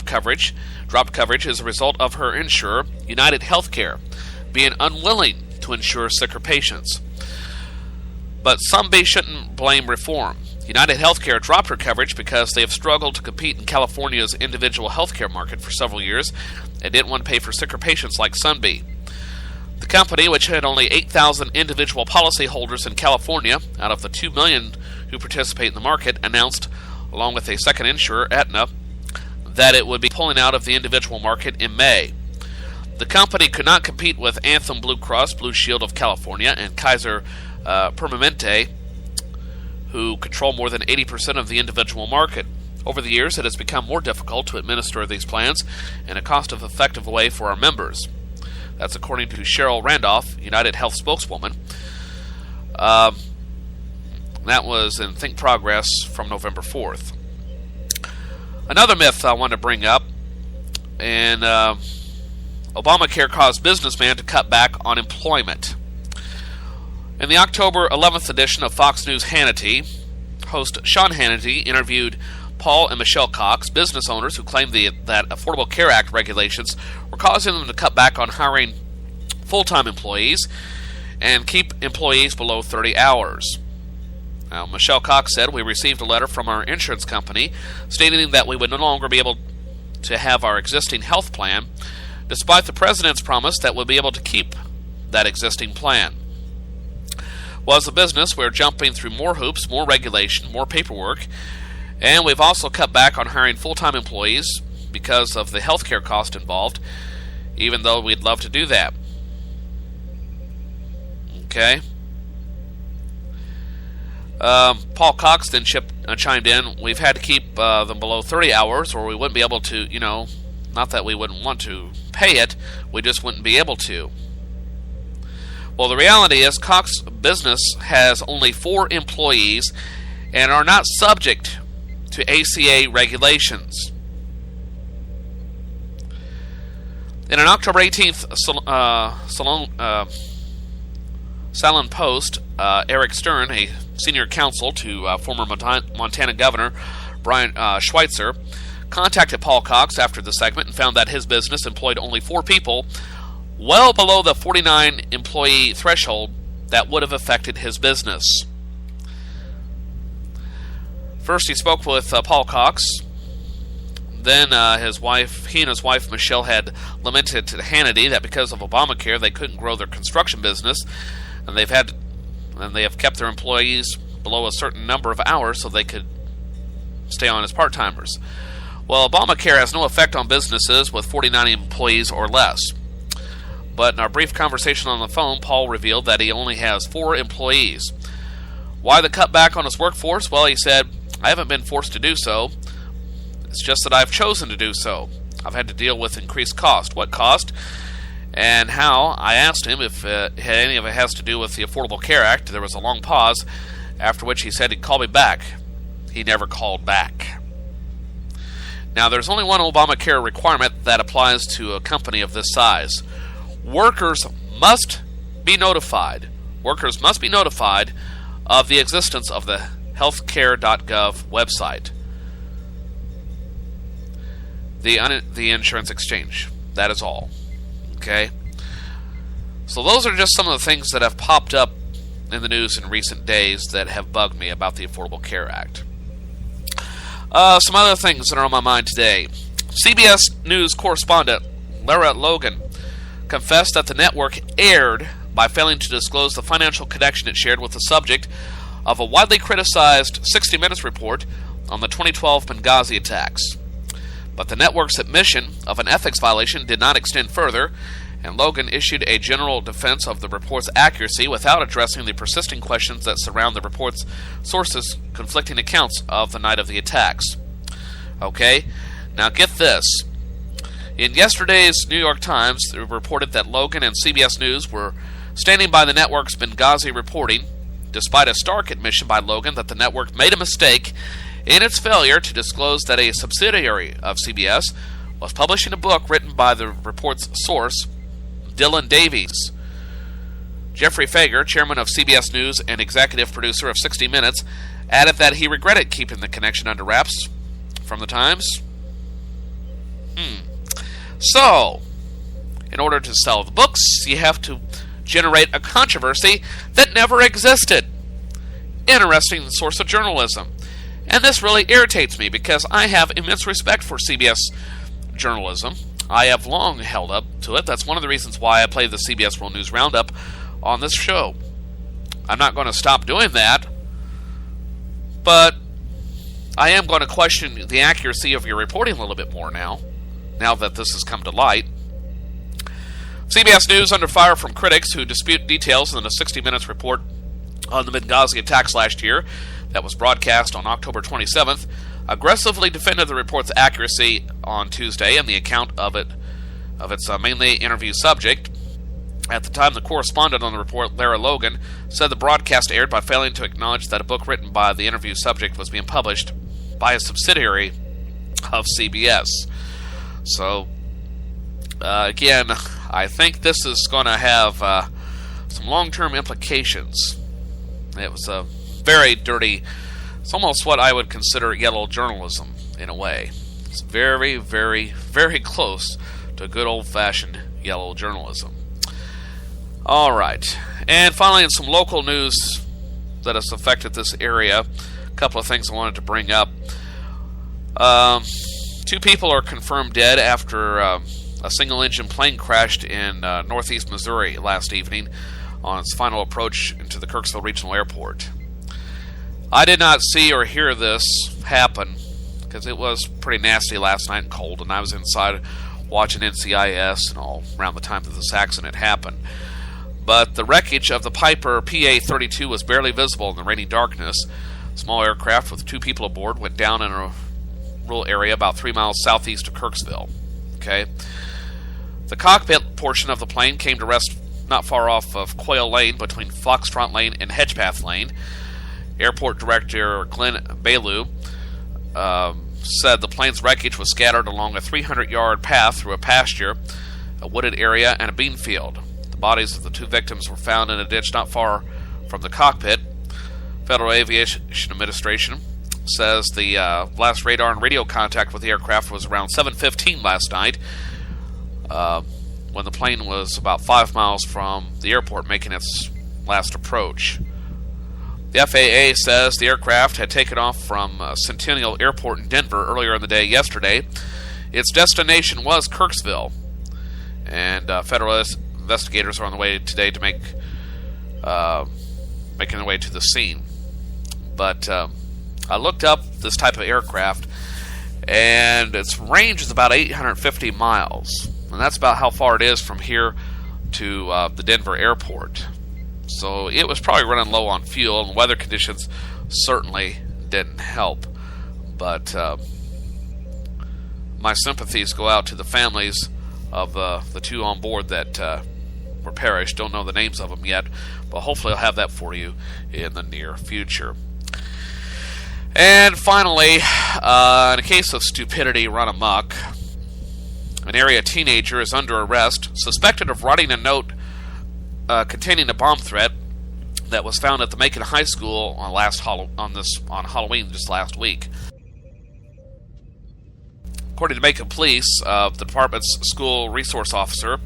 coverage as a result of her insurer, United Healthcare, being unwilling to insure sicker patients. But Sunbe shouldn't blame reform. United Healthcare dropped her coverage because they have struggled to compete in California's individual healthcare market for several years and didn't want to pay for sicker patients like Sunbe. The company, which had only 8,000 individual policyholders in California out of the 2 million who participate in the market, announced, along with a second insurer, Aetna, that it would be pulling out of the individual market in May. The company could not compete with Anthem Blue Cross Blue Shield of California and Kaiser Permanente, who control more than 80% of the individual market. Over the years, it has become more difficult to administer these plans in a cost-effective way for our members. That's according to Cheryl Randolph, United Health spokeswoman. That was in Think Progress from November 4th. Another myth I want to bring up, and Obamacare caused businessmen to cut back on employment. In the October 11th edition of Fox News Hannity, host Sean Hannity interviewed Paul and Michelle Cox, business owners who claimed that Affordable Care Act regulations were causing them to cut back on hiring full-time employees and keep employees below 30 hours. Now, Michelle Cox said, "We received a letter from our insurance company stating that we would no longer be able to have our existing health plan, despite the president's promise that we'll be able to keep that existing plan. Well, as a business, we're jumping through more hoops, more regulation, more paperwork, and we've also cut back on hiring full-time employees because of the healthcare cost involved, even though we'd love to do that." Okay. Paul Cox then chimed in, "We've had to keep them below 30 hours, or we wouldn't be able to, not that we wouldn't want to pay it, we just wouldn't be able to." Well, the reality is Cox business has only 4 employees and are not subject to ACA regulations. In an October 18th Salon Post, Eric Stern, a senior counsel to former Montana Governor Brian Schweitzer, contacted Paul Cox after the segment and found that his business employed only 4 people, well below the 49 employee threshold that would have affected his business. First, he spoke with Paul Cox. Then he and his wife Michelle had lamented to Hannity that because of Obamacare they couldn't grow their construction business, and they have kept their employees below a certain number of hours so they could stay on as part-timers. Well, Obamacare has no effect on businesses with 49 employees or less. But in our brief conversation on the phone, Paul revealed that he only has 4 employees. Why the cutback on his workforce? Well, he said, "I haven't been forced to do so. It's just that I've chosen to do so. I've had to deal with increased cost." What cost and how? I asked him if any of it has to do with the Affordable Care Act. There was a long pause, after which he said he'd call me back. He never called back. Now, there's only one Obamacare requirement that applies to a company of this size. Workers must be notified. Workers must be notified of the existence of the healthcare.gov website, the insurance exchange. That is all. Okay? So those are just some of the things that have popped up in the news in recent days that have bugged me about the Affordable Care Act. Some other things that are on my mind today. CBS News correspondent Lara Logan confessed that the network erred by failing to disclose the financial connection it shared with the subject of a widely criticized 60 Minutes report on the 2012 Benghazi attacks. But the network's admission of an ethics violation did not extend further, and Logan issued a general defense of the report's accuracy without addressing the persisting questions that surround the report's sources' conflicting accounts of the night of the attacks. Okay, now get this. In yesterday's New York Times, it reported that Logan and CBS News were standing by the network's Benghazi reporting, despite a stark admission by Logan that the network made a mistake in its failure to disclose that a subsidiary of CBS was publishing a book written by the report's source, Dylan Davies. Jeffrey Fager, chairman of CBS News and executive producer of 60 Minutes, added that he regretted keeping the connection under wraps from the Times. So, in order to sell the books, you have to generate a controversy that never existed. Interesting source of journalism. And this really irritates me because I have immense respect for CBS journalism. I have long held up to it. That's one of the reasons why I play the CBS World News Roundup on this show. I'm not going to stop doing that, but I am going to question the accuracy of your reporting a little bit more now that this has come to light. CBS News under fire from critics who dispute details in the 60 Minutes report on the Benghazi attacks last year that was broadcast on October 27th, aggressively defended the report's accuracy on Tuesday and the account of its mainly interview subject. At the time, the correspondent on the report, Lara Logan, said the broadcast aired by failing to acknowledge that a book written by the interview subject was being published by a subsidiary of CBS. So, again, I think this is going to have some long-term implications. It was a very dirty, it's almost what I would consider yellow journalism in a way. It's very, very, very close to good old-fashioned yellow journalism. All right. And finally, in some local news that has affected this area, a couple of things I wanted to bring up. 2 people are confirmed dead after a single-engine plane crashed in northeast Missouri last evening on its final approach into the Kirksville Regional Airport. I did not see or hear this happen because it was pretty nasty last night and cold, and I was inside watching NCIS and all around the time that this accident happened. But the wreckage of the Piper PA-32 was barely visible in the rainy darkness. A small aircraft with 2 people aboard went down in a rural area about 3 miles southeast of Kirksville. Okay. The cockpit portion of the plane came to rest not far off of Coyle Lane between Foxtrot Lane and Hedgepath Lane. Airport Director Glenn Bailu said the plane's wreckage was scattered along a 300-yard path through a pasture, a wooded area, and a bean field. The bodies of the 2 victims were found in a ditch not far from the cockpit. Federal Aviation Administration says the last radar and radio contact with the aircraft was around 7:15 last night, when the plane was about 5 miles from the airport making its last approach. The FAA says the aircraft had taken off from Centennial Airport in Denver earlier in the day yesterday. Its destination was Kirksville, and federal investigators are on the way today to making their way to the scene. But I looked up this type of aircraft, and its range is about 850 miles, and that's about how far it is from here to the Denver airport. So it was probably running low on fuel, and weather conditions certainly didn't help. But my sympathies go out to the families of the 2 on board that were perished. Don't know the names of them yet, but hopefully I'll have that for you in the near future. And finally, in a case of stupidity run amok, an area teenager is under arrest, suspected of writing a note containing a bomb threat that was found at the Macon High School on Halloween just last week. According to Macon Police, the department's school resource officer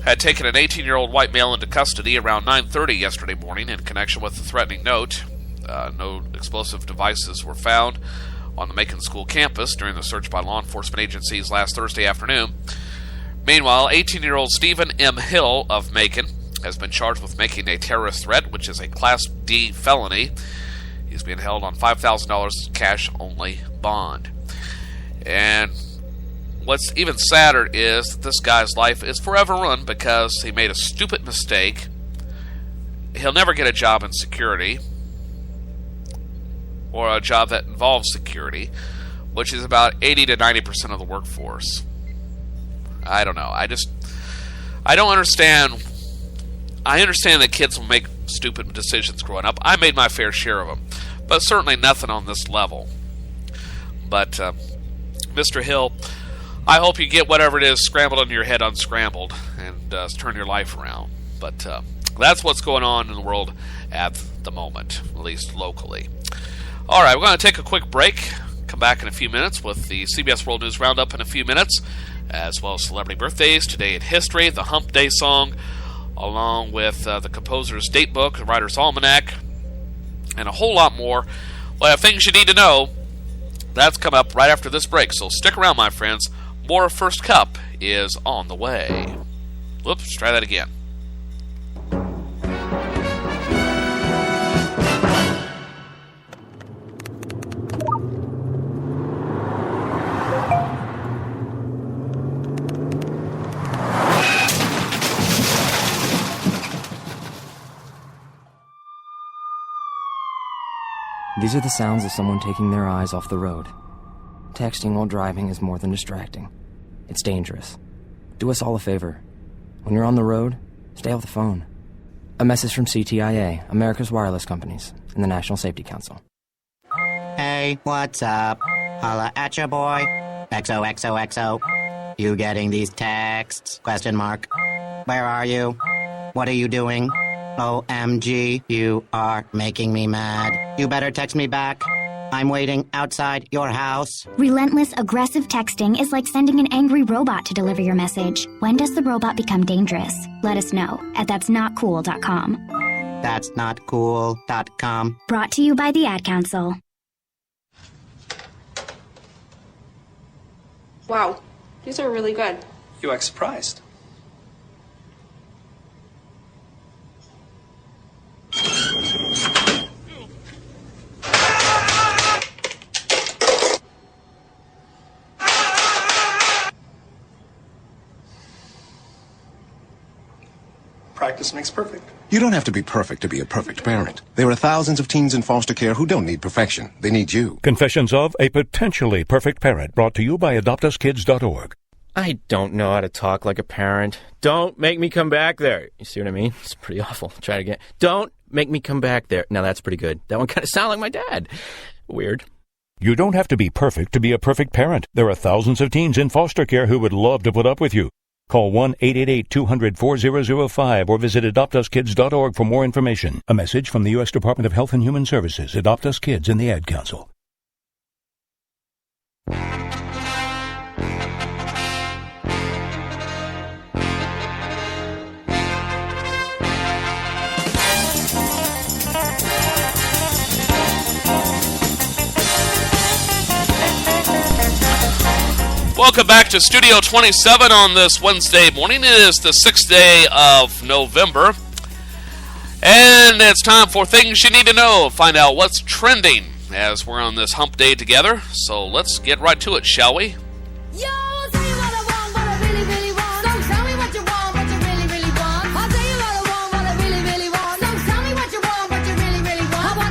had taken an 18-year-old white male into custody around 9:30 yesterday morning in connection with the threatening note. No explosive devices were found on the Macon school campus during the search by law enforcement agencies last Thursday afternoon. Meanwhile, 18-year-old Stephen M. Hill of Macon has been charged with making a terrorist threat, which is a Class D felony. He's being held on $5,000 cash-only bond. And what's even sadder is that this guy's life is forever ruined because he made a stupid mistake. He'll never get a job in security, or a job that involves security, which is about 80 to 90% of the workforce. I don't know. I don't understand. I understand that kids will make stupid decisions growing up. I made my fair share of them, but certainly nothing on this level. But, Mr. Hill, I hope you get whatever it is scrambled into your head unscrambled and turn your life around. But that's what's going on in the world at the moment, at least locally. All right, we're going to take a quick break. Come back in a few minutes with the CBS World News Roundup in a few minutes, as well as celebrity birthdays, Today in History, the Hump Day song, along with the composer's date book, the writer's almanac, and a whole lot more. Well, I have things you need to know. That's coming up right after this break, so stick around, my friends. More First Cup is on the way. Whoops, try that again. These are the sounds of someone taking their eyes off the road. Texting while driving is more than distracting. It's dangerous. Do us all a favor. When you're on the road, stay off the phone. A message from CTIA, America's wireless companies, and the National Safety Council. Hey, what's up? Holla at ya, boy. XOXOXO. You getting these texts? Question mark. Where are you? What are you doing? OMG, you are making me mad. You better text me back. I'm waiting outside your house. Relentless, aggressive texting is like sending an angry robot to deliver your message. When does the robot become dangerous? Let us know at that'snotcool.com. That'snotcool.com. Brought to you by the Ad Council. Wow, these are really good. You act surprised. Practice makes perfect. You don't have to be perfect to be a perfect parent. There are thousands of teens in foster care who don't need perfection. They need you. Confessions of a Potentially Perfect Parent, brought to you by AdoptUsKids.org. I don't know how to talk like a parent. Don't make me come back there. You see what I mean? It's pretty awful. Try it again. Don't make me come back there. Now that's pretty good. That one kind of sounded like my dad. Weird. You don't have to be perfect to be a perfect parent. There are thousands of teens in foster care who would love to put up with you. Call 1-888-200-4005 or visit AdoptUsKids.org for more information. A message from the U.S. Department of Health and Human Services, Adopt Us Kids, and the Ad Council. Welcome back to Studio 27 on this Wednesday morning. It is the 6th day of November, and it's time for things you need to know. Find out what's trending as we're on this hump day together. So let's get right to it, shall we? Yo, I'll tell you what I want, what I really, really want. Don't tell me what you want, what you really, really want. I'll tell you what I want, what I really, really want. Don't tell me what you want, what you really, really want. I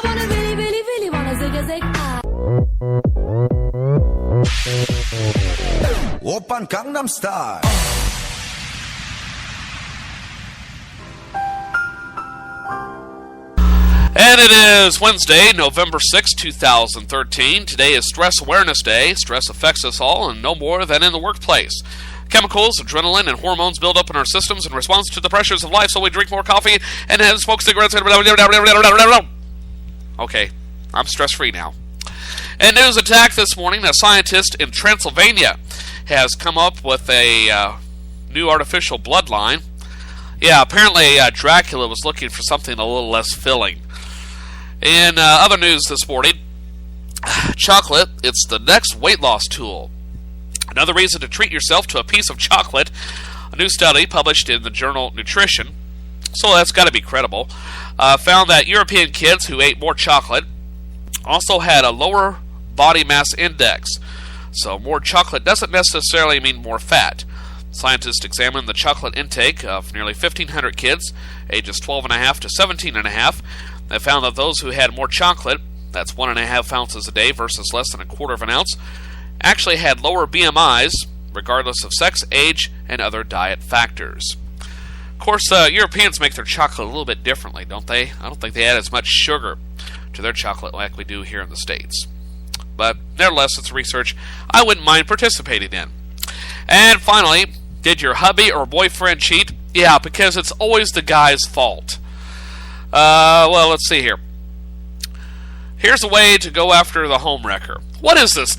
wanna really, really, really wanna zig a zig. Oppan Gangnam Style. And it is Wednesday, November 6, 2013. Today is Stress Awareness Day. Stress affects us all, and no more than in the workplace. Chemicals, adrenaline, and hormones build up in our systems in response to the pressures of life, so we drink more coffee and smoke cigarettes. Okay, I'm stress-free now. And news attack this morning, a scientist in Transylvania has come up with a new artificial bloodline. Yeah, apparently Dracula was looking for something a little less filling. In other news this morning, chocolate, it's the next weight loss tool. Another reason to treat yourself to a piece of chocolate. A new study published in the journal Nutrition, so that's got to be credible, found that European kids who ate more chocolate also had a lower body mass index. So more chocolate doesn't necessarily mean more fat. Scientists examined the chocolate intake of nearly 1,500 kids, ages 12.5 to 17.5. They found that those who had more chocolate, that's 1.5 ounces a day versus less than a quarter of an ounce, actually had lower BMIs, regardless of sex, age, and other diet factors. Of course, Europeans make their chocolate a little bit differently, don't they? I don't think they add as much sugar to their chocolate like we do here in the States. But nevertheless, it's research I wouldn't mind participating in. And finally, did your hubby or boyfriend cheat? Yeah, because it's always the guy's fault. Well, let's see here. Here's a way to go after the homewrecker. What is this,